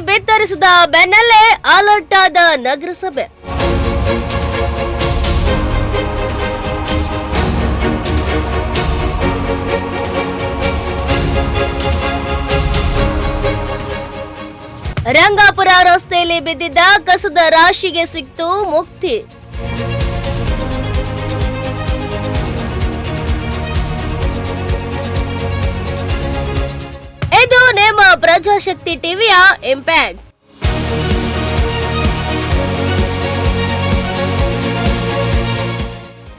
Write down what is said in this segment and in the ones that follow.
ಬಿತ್ತರಿಸಿದ ಬೆನ್ನಲ್ಲೇ ಅಲರ್ಟ್ ಆದ ನಗರಸಭೆ. ರಂಗಾಪುರ ರಸ್ತೆಯಲ್ಲಿ ಬಿದ್ದಿದ್ದ ಕಸದ ರಾಶಿಗೆ ಸಿಕ್ತು ಮುಕ್ತಿ. ಇದು ನಿಮ್ಮ ಪ್ರಜಾಶಕ್ತಿ ಟಿವಿಯ ಇಂಪ್ಯಾಕ್ಟ್.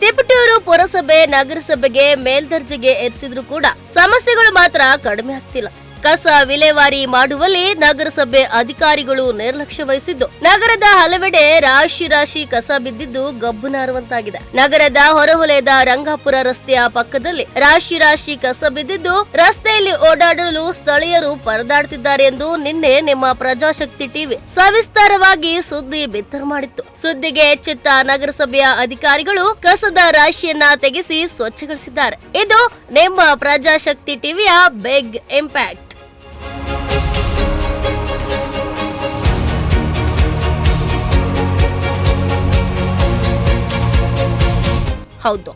ತಿಪಟೂರು ಪುರಸಭೆ ನಗರಸಭೆಗೆ ಮೇಲ್ದರ್ಜೆಗೆ ಏರಿಸಿದ್ರು ಕೂಡ ಸಮಸ್ಯೆಗಳು ಮಾತ್ರ ಕಡಿಮೆ ಆಗ್ತಿಲ್ಲ. ಕಸ ವಿಲೇವಾರಿ ಮಾಡುವಲ್ಲಿ ನಗರಸಭೆ ಅಧಿಕಾರಿಗಳು ನಿರ್ಲಕ್ಷ್ಯ ವಹಿಸಿದ್ದು ನಗರದ ಹಲವೆಡೆ ರಾಶಿ ಕಸ ಬಿದ್ದಿದ್ದು ಗಬ್ಬು ನಾರುವಂತಾಗಿದೆ. ನಗರದ ಹೊರವಲಯದ ರಂಗಾಪುರ ರಸ್ತೆಯ ಪಕ್ಕದಲ್ಲಿ ರಾಶಿ ಕಸ ಬಿದ್ದಿದ್ದು ರಸ್ತೆಯಲ್ಲಿ ಓಡಾಡಲು ಸ್ಥಳೀಯರು ಪರದಾಡ್ತಿದ್ದಾರೆ ಎಂದು ನಿನ್ನೆ ನಿಮ್ಮ ಪ್ರಜಾಶಕ್ತಿ ಟಿವಿ ಸವಿಸ್ತಾರವಾಗಿ ಸುದ್ದಿ ಬಿತ್ತರ ಮಾಡಿತ್ತು. ಸುದ್ದಿಗೆ ಎಚ್ಚೆತ್ತ ನಗರಸಭೆಯ ಅಧಿಕಾರಿಗಳು ಕಸದ ರಾಶಿಯನ್ನ ತೆಗೆಸಿ ಸ್ವಚ್ಛಗೊಳಿಸಿದ್ದಾರೆ. ಇದು ನಿಮ್ಮ ಪ್ರಜಾಶಕ್ತಿ ಟಿವಿಯ ಬಿಗ್ ಇಂಪ್ಯಾಕ್ಟ್. ಹೌದು,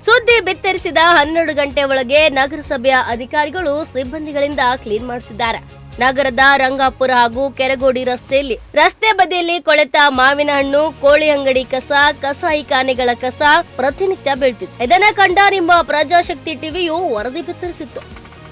ಸುದ್ದಿ ಬಿತ್ತರಿಸಿದ 12 ಗಂಟೆ ಒಳಗೆ ನಗರಸಭೆಯ ಅಧಿಕಾರಿಗಳು ಸಿಬ್ಬಂದಿಗಳಿಂದ ಕ್ಲೀನ್ ಮಾಡಿಸಿದ್ದಾರೆ. ನಗರದ ರಂಗಾಪುರ ಹಾಗೂ ಕೆರಗೋಡಿ ರಸ್ತೆಯಲ್ಲಿ ರಸ್ತೆ ಬದಿಯಲ್ಲಿ ಕೊಳೆತ ಮಾವಿನ ಹಣ್ಣು, ಕೋಳಿ ಅಂಗಡಿ ಕಸ, ಕಸಾಯಿಖಾನೆಗಳ ಕಸ ಪ್ರತಿನಿತ್ಯ ಬೀಳ್ತಿತ್ತು. ಇದನ್ನ ಕಂಡ ನಿಮ್ಮ ಪ್ರಜಾಶಕ್ತಿ ಟಿವಿಯು ವರದಿ ಬಿತ್ತರಿಸಿತ್ತು.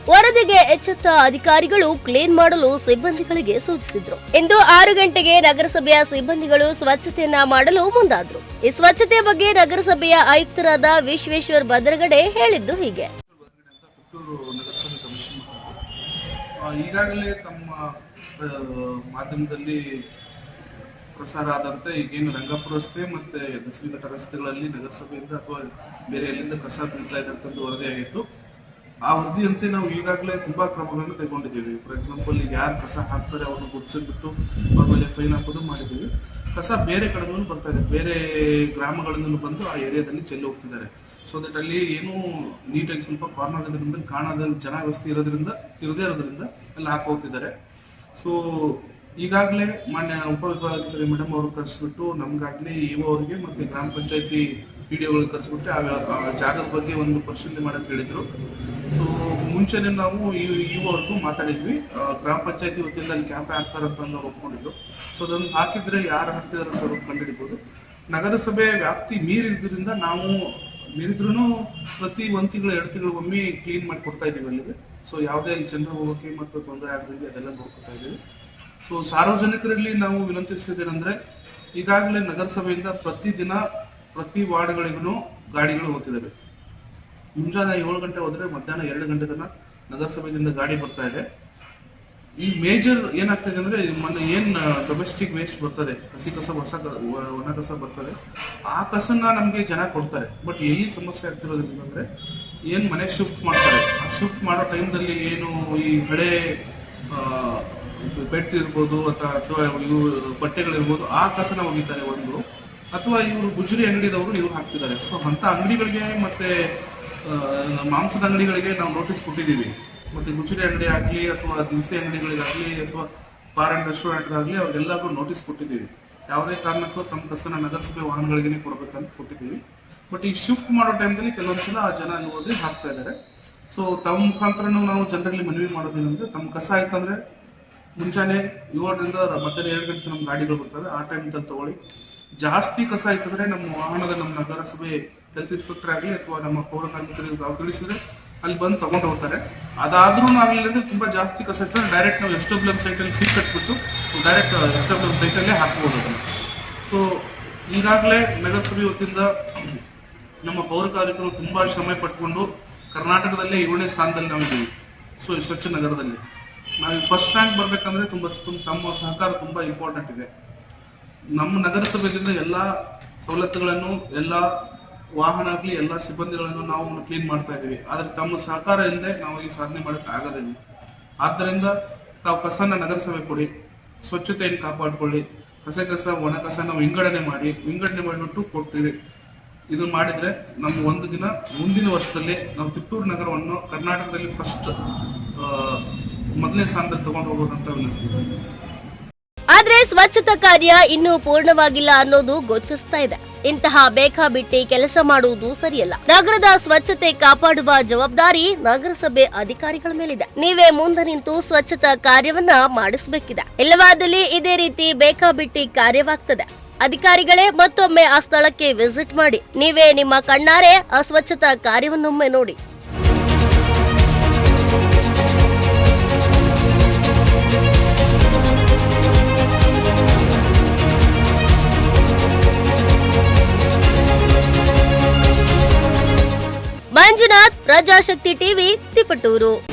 ವರದಿಗೆ ಎಚ್ಚೆತ್ತ ಅಧಿಕಾರಿಗಳು ಕ್ಲೀನ್ ಮಾಡಲು ಸಿಬ್ಬಂದಿಗಳಿಗೆ ಸೂಚಿಸಿದ್ರು. ಇಂದು 6 ಗಂಟೆಗೆ ನಗರಸಭೆಯ ಸಿಬ್ಬಂದಿಗಳು ಸ್ವಚ್ಛತೆಯನ್ನ ಮಾಡಲು ಮುಂದಾದ್ರು. ಈ ಸ್ವಚ್ಛತೆ ಬಗ್ಗೆ ನಗರಸಭೆಯ ಆಯುಕ್ತರಾದ ವಿಶ್ವೇಶ್ವರ್ ಭದ್ರಗಡೆ ಹೇಳಿದ್ದು ಹೀಗೆ. ಈಗಾಗಲೇ ತಮ್ಮ ಮಾಧ್ಯಮದಲ್ಲಿ ಪ್ರಸಾರ ಆದಂತೆ ಈಗೇನು ರಂಗಾಪುರ ರಸ್ತೆ ಮತ್ತೆ ದಸರಿಘಟ್ಟ ರಸ್ತೆಗಳಲ್ಲಿ ನಗರಸಭೆಯಿಂದ ಅಥವಾ ಬೇರೆ ಎಲ್ಲಿಂದ ಕಸ ಬೀಳ್ತಾ ಇದೆ ಅಂತ ವರದಿ ಆಗಿತ್ತು. ಆ ವರದಿಯಂತೆ ನಾವು ಈಗಾಗಲೇ ತುಂಬಾ ಕ್ರಮಗಳನ್ನು ಕೈಗೊಂಡಿದ್ದೀವಿ. ಫಾರ್ ಎಕ್ಸಾಂಪಲ್, ಈಗ ಯಾರು ಕಸ ಹಾಕ್ತಾರೆ ಅವ್ರನ್ನ ಗುರುತಿಸಿಬಿಟ್ಟು ಅವ್ರ ಮೇಲೆ ಫೈನ್ ಹಾಕೋದು ಮಾಡಿದ್ದೀವಿ. ಕಸ ಬೇರೆ ಕಡೆಗಳು ಬರ್ತಾ ಇದೆ, ಬೇರೆ ಗ್ರಾಮಗಳಿಂದ ಬಂದು ಆ ಏರಿಯಾದಲ್ಲಿ ಚೆಲ್ಲಿ ಹೋಗ್ತಿದ್ದಾರೆ. ಸೊ ದಟ್ ಅಲ್ಲಿ ಏನು ನೀಟಾಗಿ ಸ್ವಲ್ಪ ಕಾರ್ನರ್ ಇರೋದ್ರಿಂದ ಕಾಣೋದ್ರಲ್ಲಿ ಜನ ವ್ಯವಸ್ಥೆ ಇರದೇ ಇರೋದ್ರಿಂದ ಅಲ್ಲಿ ಹಾಕೋಗ್ತಿದ್ದಾರೆ. ಸೊ ಈಗಾಗಲೇ ಮಾನ್ಯ ಉಪವಿಭಾಗಾಧಿಕಾರಿ ಮೇಡಮ್ ಅವರು ಕರೆಸಿಬಿಟ್ಟು ನಮ್ಗಾಗ್ಲಿ ಇಒ ಅವರಿಗೆ ಮತ್ತೆ ಗ್ರಾಮ ಪಂಚಾಯತಿ ಪಿಡಿಒಗಳಿಗೆ ಕರೆಸಿಬಿಟ್ಟು ಆ ಜಾಗದ ಬಗ್ಗೆ ಒಂದು ಪರಿಶೀಲನೆ ಮಾಡಕ್ಕೆ ಹೇಳಿದ್ರು. ಸೊ ಮುಂಚೆನೆ ನಾವು ಇಒ ಅವ್ರಿಗೂ ಮಾತಾಡಿದ್ವಿ. ಗ್ರಾಮ ಪಂಚಾಯತಿ ವತಿಯಿಂದ ಅಲ್ಲಿ ಕ್ಯಾಂಪ್ ಹಾಕ್ತಾರಂತ ಅವ್ರು ಒಪ್ಕೊಂಡಿದ್ರು. ಸೊ ಅದನ್ನು ಹಾಕಿದ್ರೆ ಯಾರು ಹಾಕ್ತಿದಾರೆ ಅಂತ ಅವ್ರು ಕಂಡುಹಿಡಿಬೋದು. ನಗರಸಭೆ ವ್ಯಾಪ್ತಿ ಮೀರಿದ್ರಿಂದ ನಾವು ಮೀರಿದ್ರೂ ಪ್ರತಿ 1 ತಿಂಗಳು 2 ತಿಂಗಳಿಗೊಮ್ಮೆ ಕ್ಲೀನ್ ಮಾಡಿ ಕೊಡ್ತಾ ಇದೀವಿ ಅಲ್ಲಿಗೆ. ಸೊ ಯಾವುದೇ ಅಲ್ಲಿ ಜನರು ಹೋಗೋಕೆ ಮತ್ತು ತೊಂದರೆ ಆಗದಂಗೆ ಅದೆಲ್ಲ ನೋಡ್ಕೊತಾ ಇದ್ದೀವಿ. ಸೊ ಸಾರ್ವಜನಿಕರಲ್ಲಿ ನಾವು ವಿನಂತಿಸಿದ್ದೇನೆಂದ್ರೆ, ಈಗಾಗಲೇ ನಗರಸಭೆಯಿಂದ ಪ್ರತಿದಿನ ಪ್ರತಿ ವಾರ್ಡ್ಗಳಿಗೂ ಗಾಡಿಗಳು ಹೋಗ್ತಿದ್ದಾವೆ. ಮುಂಜಾನೆ 7 ಗಂಟೆ ಹೋದ್ರೆ ಮಧ್ಯಾಹ್ನ 2 ಗಂಟೆ ತನಕ ನಗರಸಭೆಯಿಂದ ಗಾಡಿ ಬರ್ತಾ ಇದೆ. ಈ ಮೇಜರ್ ಏನಾಗ್ತದೆ ಅಂದ್ರೆ, ಮೊನ್ನೆ ಏನ್ ಡೊಮೆಸ್ಟಿಕ್ ವೇಸ್ಟ್ ಬರ್ತದೆ, ಹಸಿ ಕಸ ಒಣ ಕಸ ಬರ್ತದೆ, ಆ ಕಸನ ನಮ್ಗೆ ಜನ ಕೊಡ್ತಾರೆ. ಬಟ್ ಎಲ್ಲಿ ಸಮಸ್ಯೆ ಆಗ್ತಿರೋದ್ರಿಂದ ಅಂದ್ರೆ, ಏನ್ ಮನೆ ಶಿಫ್ಟ್ ಮಾಡ್ತಾರೆ, ಆ ಶಿಫ್ಟ್ ಮಾಡೋ ಟೈಮ್ದಲ್ಲಿ ಏನು ಈ ಹಳೆ ಬೆಡ್ ಇರ್ಬೋದು ಅಥವಾ ಇವು ಬಟ್ಟೆಗಳಿರ್ಬೋದು, ಆ ಕಸನ ಒಗಿತಾರೆ ಒಂದು. ಅಥವಾ ಇವರು ಗುಜರಿ ಅಂಗಡಿದವರು ಇವ್ರು ಹಾಕ್ತಿದ್ದಾರೆ. ಸೊ ಅಂತ ಅಂಗಡಿಗಳಿಗೆ ಮತ್ತೆ ಮಾಂಸದ ಅಂಗಡಿಗಳಿಗೆ ನಾವು ನೋಟಿಸ್ ಕೊಟ್ಟಿದ್ದೀವಿ. ಮತ್ತೆ ಗುಜರಿ ಅಂಗಡಿ ಆಗಲಿ ಅಥವಾ ದಿನಸಿ ಅಂಗಡಿಗಳಿಗಾಗಲಿ ಅಥವಾ ಬಾರ್ ಅಂಡ್ ರೆಸ್ಟೋರೆಂಟ್ ಆಗಲಿ ಅವ್ರಿಗೆಲ್ಲರಿಗೂ ನೋಟಿಸ್ ಕೊಟ್ಟಿದ್ದೀವಿ. ಯಾವುದೇ ಕಾರಣಕ್ಕೂ ತಮ್ಮ ಕಸನ ನಗರಸಭೆ ವಾಹನಗಳಿಗೆ ಕೊಡಬೇಕಂತ ಕೊಟ್ಟಿದ್ದೀವಿ. ಬಟ್ ಈಗ ಶಿಫ್ಟ್ ಮಾಡೋ ಟೈಮ್ದಲ್ಲಿ ಕೆಲವೊಂದ್ಸಲ ಆ ಜನ ಓದಿ ಹಾಕ್ತಾ ಇದ್ದಾರೆ. ಸೊ ತಮ್ಮ ಮುಖಾಂತರನೂ ನಾವು ಜನರಲ್ಲಿ ಮನವಿ ಮಾಡೋದೇನಂದ್ರೆ, ತಮ್ಮ ಕಸ ಆಯ್ತಂದ್ರೆ ಮುಂಚಾನೆ 7ರಿಂದ ಮಧ್ಯಾಹ್ನ 2 ಗಂಟೆ ನಮ್ಮ ಗಾಡಿಗಳು ಬರ್ತವೆ, ಆ ಟೈಮ್ದಲ್ಲಿ ತಗೊಳ್ಳಿ. ಜಾಸ್ತಿ ಕಸ ಆಯ್ತಂದ್ರೆ ನಮ್ಮ ವಾಹನದ ನಮ್ಮ ನಗರಸಭೆ ಹೆಲ್ತ್ ಇನ್ಸ್ಪೆಕ್ಟರ್ ಆಗಲಿ ಅಥವಾ ನಮ್ಮ ಪೌರ ಕಾರ್ಮಿಕರಿಗೆ ನಾವು ತಿಳಿಸಿದ್ರೆ ಅಲ್ಲಿ ಬಂದು ತಗೊಂಡು ಹೋಗ್ತಾರೆ. ಅದಾದ್ರೂ ಆಗಲಿಲ್ಲ ಅಂದ್ರೆ ತುಂಬಾ ಜಾಸ್ತಿ ಕಸ ಇರ್ತದೆ, ಡೈರೆಕ್ಟ್ ನಾವು SWM ಸೈಟಲ್ಲಿ ಫೀಸ್ ಕಟ್ಬಿಟ್ಟು ಡೈರೆಕ್ಟ್ SWM ಸೈಟಲ್ಲೇ ಹಾಕ್ಬೋದು ಅದನ್ನು. ಸೊ ಈಗಾಗಲೇ ನಗರಸಭೆ ವತಿಯಿಂದ ನಮ್ಮ ಪೌರ ಕಾರ್ಮಿಕರು ತುಂಬಾ ಶ್ರಮ ಪಟ್ಕೊಂಡು ಕರ್ನಾಟಕದಲ್ಲೇ 7ನೇ ಸ್ಥಾನದಲ್ಲಿ ನಾವಿದ್ದೀವಿ. ಸೊ ಸ್ವಚ್ಛ ನಗರದಲ್ಲಿ ನಾವು ಫಸ್ಟ್ ರ್ಯಾಂಕ್ ಬರ್ಬೇಕಂದ್ರೆ ತಮ್ಮ ಸಹಕಾರ ತುಂಬಾ ಇಂಪಾರ್ಟೆಂಟ್ ಇದೆ. ನಮ್ಮ ನಗರಸಭೆಯಿಂದ ಎಲ್ಲ ಸವಲತ್ತುಗಳನ್ನು, ಎಲ್ಲ ವಾಹನ ಆಗಲಿ ಎಲ್ಲ ಸಿಬ್ಬಂದಿಗಳನ್ನು ನಾವು ಕ್ಲೀನ್ ಮಾಡ್ತಾ ಇದ್ದೀವಿ. ಆದರೆ ತಮ್ಮ ಸಹಕಾರ ಇಲ್ಲದೆ ನಾವು ಈ ಸಾಧನೆ ಮಾಡೋಕ್ಕೆ ಆಗೋದಿಲ್ಲ. ಆದ್ದರಿಂದ ತಾವು ಕಸನ ನಗರಸಭೆ ಕೊಡಿ, ಸ್ವಚ್ಛತೆಯನ್ನು ಕಾಪಾಡಿಕೊಳ್ಳಿ. ಕಸ ಒಣ ಕಸ ನಾವು ವಿಂಗಡಣೆ ಮಾಡಿಬಿಟ್ಟು ಕೊಟ್ಟಿರಿ. ಇದು ಮಾಡಿದ್ರೆ ನಮ್ಮ ಒಂದು ದಿನ ಮುಂದಿನ ವರ್ಷದಲ್ಲಿ ನಾವು ತಿಪಟೂರು ನಗರವನ್ನು ಕರ್ನಾಟಕದಲ್ಲಿ ಫಸ್ಟ್ ಮೊದಲನೇ ಸ್ಥಾನದಲ್ಲಿ ತಗೊಂಡು ಹೋಗೋದಂತ ವಿನಿಸ್ತೀವಿ. ಸ್ವಚ್ಛತಾ ಕಾರ್ಯ ಇನ್ನೂ ಪೂರ್ಣವಾಗಿಲ್ಲ ಅನ್ನೋದು ಗೋಚರಿಸ್ತಾ ಇದೆ. ಇಂತಹ ಬೇಕಾಬಿಟ್ಟಿ ಕೆಲಸ ಮಾಡುವುದು ಸರಿಯಲ್ಲ. ನಗರದ ಸ್ವಚ್ಛತೆ ಕಾಪಾಡುವ ಜವಾಬ್ದಾರಿ ನಗರಸಭೆ ಅಧಿಕಾರಿಗಳ ಮೇಲಿದೆ. ನೀವೇ ಮುಂದೆ ನಿಂತು ಸ್ವಚ್ಛತಾ ಕಾರ್ಯವನ್ನ ಮಾಡಿಸಬೇಕಿದೆ. ಇಲ್ಲವಾದಲ್ಲಿ ಇದೇ ರೀತಿ ಬೇಕಾಬಿಟ್ಟಿ ಕಾರ್ಯವಾಗ್ತದೆ. ಅಧಿಕಾರಿಗಳೇ ಮತ್ತೊಮ್ಮೆ ಆ ಸ್ಥಳಕ್ಕೆ ವಿಸಿಟ್ ಮಾಡಿ. ನೀವೇ ನಿಮ್ಮ ಕಣ್ಣಾರೆ ಅಸ್ವಚ್ಛತಾ ಕಾರ್ಯವನ್ನೊಮ್ಮೆ ನೋಡಿ. ಮಂಜುನಾಥ್, ಪ್ರಜಾಶಕ್ತಿ ಟಿವಿ, ತಿಪಟೂರು.